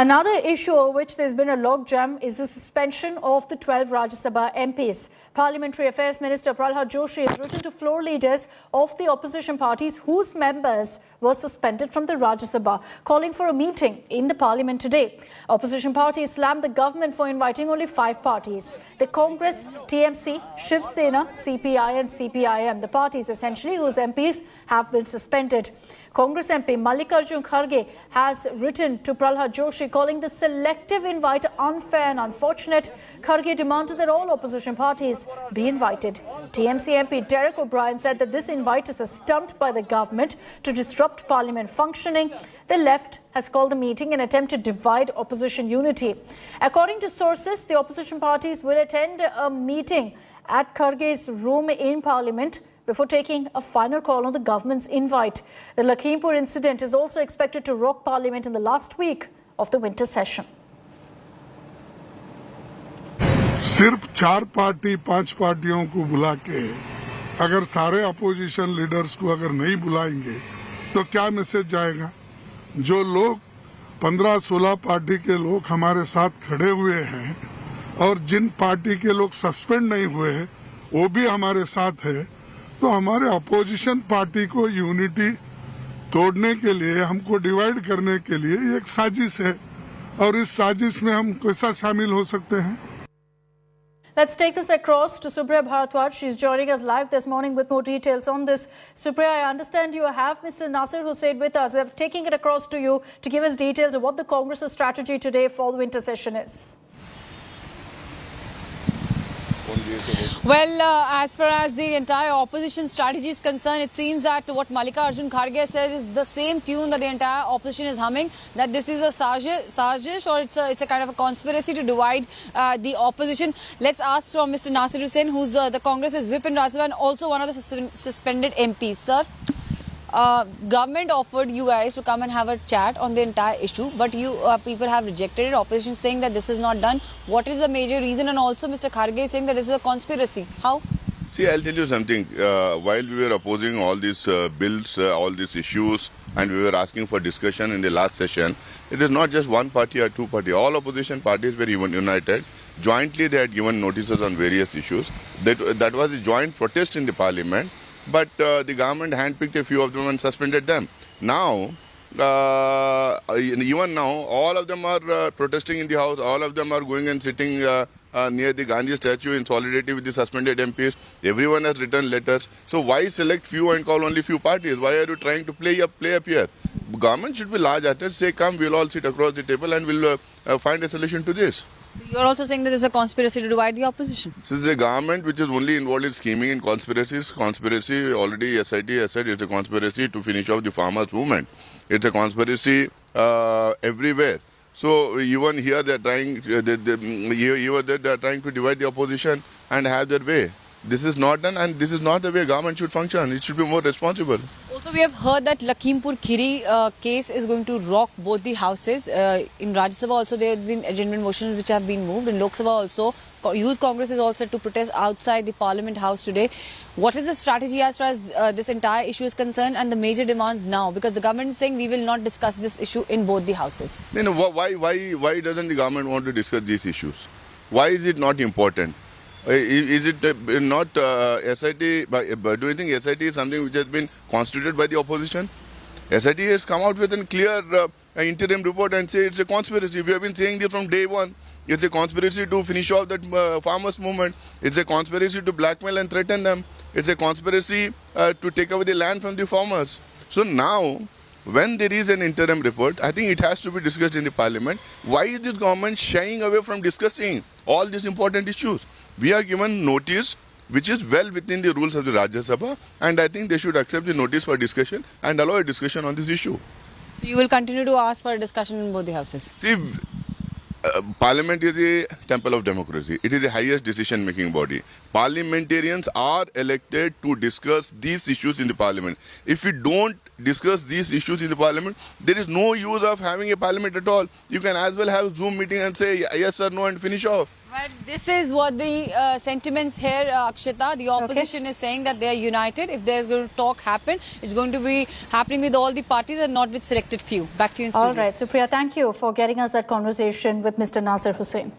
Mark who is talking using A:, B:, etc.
A: Another issue over which there's been a logjam is the suspension of the 12 Rajya Sabha MPs. Parliamentary Affairs Minister Pralhad Joshi has written to floor leaders of the opposition parties whose members were suspended from the Rajya Sabha, calling for a meeting in the Parliament today. Opposition parties slammed the government for inviting only 5 parties: the Congress, TMC, Shiv Sena, CPI and CPIM, the parties essentially whose MPs have been suspended. Congress MP Mallikarjun Kharge has written to Pralhad Joshi calling the selective invite unfair and unfortunate. Kharge demanded that all opposition parties be invited. TMC MP Derek O'Brien said that this invite is a stunt by the government to disrupt Parliament functioning. The left has called the meeting an attempt to divide opposition unity. According to sources, the opposition parties will attend a meeting at Kharge's room in Parliament before taking a final call on the government's invite. The Lakhimpur incident is also expected to rock Parliament in the last week of the winter session.
B: सिर्फ 4 party 5 पार्टियों को बुला के अगर सारे opposition leaders को अगर नहीं बुलाएंगे तो क्या मैसेज जाएगा? जो लोग 15-16 पार्टी के लोग हमारे साथ खड़े हुए हैं और जिन पार्टी के लोग सस्पेंड नहीं हुए हैं वो भी हमारे साथ है, तो हमारे अपोजिशन पार्टी को यूनिटी तोड़ने के लिए, हमको डिवाइड करने के लिए एक साजिश है और इस साजिश में हम कैसा शामिल हो सकते हैं?
A: Let's take this across to Supriya Bharadwaj. She's joining us live this morning with more details on this. Supriya, I understand you have Mr. Nasir Hussain with us. I'm taking it across to you to give us details of what the Congress's strategy today for the winter session is.
C: Well, as far as the entire opposition strategy is concerned, it seems that what Mallikarjun Kharge said is the same tune that the entire opposition is humming, that this is a sajish or it's a kind of a conspiracy to divide the opposition. Let's ask from Mr. Nasir Hussain, who's the Congress's whip in Rajya Sabha and also one of the suspended MPs. Sir, government offered you guys to come and have a chat on the entire issue, but you people have rejected it. Opposition saying that this is not done. What is the major reason? And also Mr. Kharge is saying that this is a conspiracy. How?
D: See, I'll tell you something. While we were opposing all these bills, all these issues, and we were asking for discussion in the last session, it is not just one party or 2 parties. All opposition parties were even united. Jointly, they had given notices on various issues. That was a joint protest in the Parliament. But the government handpicked a few of them and suspended them. Now, even now, all of them are protesting in the House. All of them are going and sitting near the Gandhi statue in solidarity with the suspended MPs. Everyone has written letters. So why select few and call only few parties? Why are you trying to play up here? Government should be large-hearted. Say, come, we'll all sit across the table and we'll find a solution to this.
C: So you're also saying that there's a conspiracy to divide the opposition?
D: This is a government which is only involved in scheming and conspiracies. Conspiracy, already SIT has said it's a conspiracy to finish off the farmers' movement. It's a conspiracy everywhere. So even here they're trying, they're trying to divide the opposition and have their way. This is not done, and this is not the way government should function. It should be more responsible.
C: Also, we have heard that Lakhimpur Kheri case is going to rock both the houses. In Rajya Sabha also there have been adjournment motions which have been moved. In Lok Sabha also, Youth Congress is all set to protest outside the Parliament House today. What is the strategy as far as this entire issue is concerned and the major demands now? Because the government is saying we will not discuss this issue in both the houses.
D: Why doesn't the government want to discuss these issues? Why is it not important? Is it not SIT? Do you think SIT is something which has been constituted by the opposition? SIT has come out with a clear interim report and say it's a conspiracy. We have been saying this from day one. It's a conspiracy to finish off that farmers' movement. It's a conspiracy to blackmail and threaten them. It's a conspiracy to take away the land from the farmers. So now, when there is an interim report, I think it has to be discussed in the Parliament. Why is this government shying away from discussing all these important issues? We are given notice which is well within the rules of the Rajya Sabha, and I think they should accept the notice for discussion and allow a discussion on this issue.
C: So you will continue to ask for a discussion in both the houses?
D: See, Parliament is a temple of democracy. It is the highest decision-making body. Parliamentarians are elected to discuss these issues in the Parliament. If we don't discuss these issues in the Parliament, there is no use of having a Parliament at all. You can as well have a Zoom meeting and say yes or no and finish off.
C: Well, this is what the sentiments here, Akshita. The opposition is saying that they are united. If there's going to talk happen, it's going to be happening with all the parties and not with selected few. Back to you in studio.
A: All right. So, Priya, thank you for getting us that conversation with Mr. Nasir Hussain.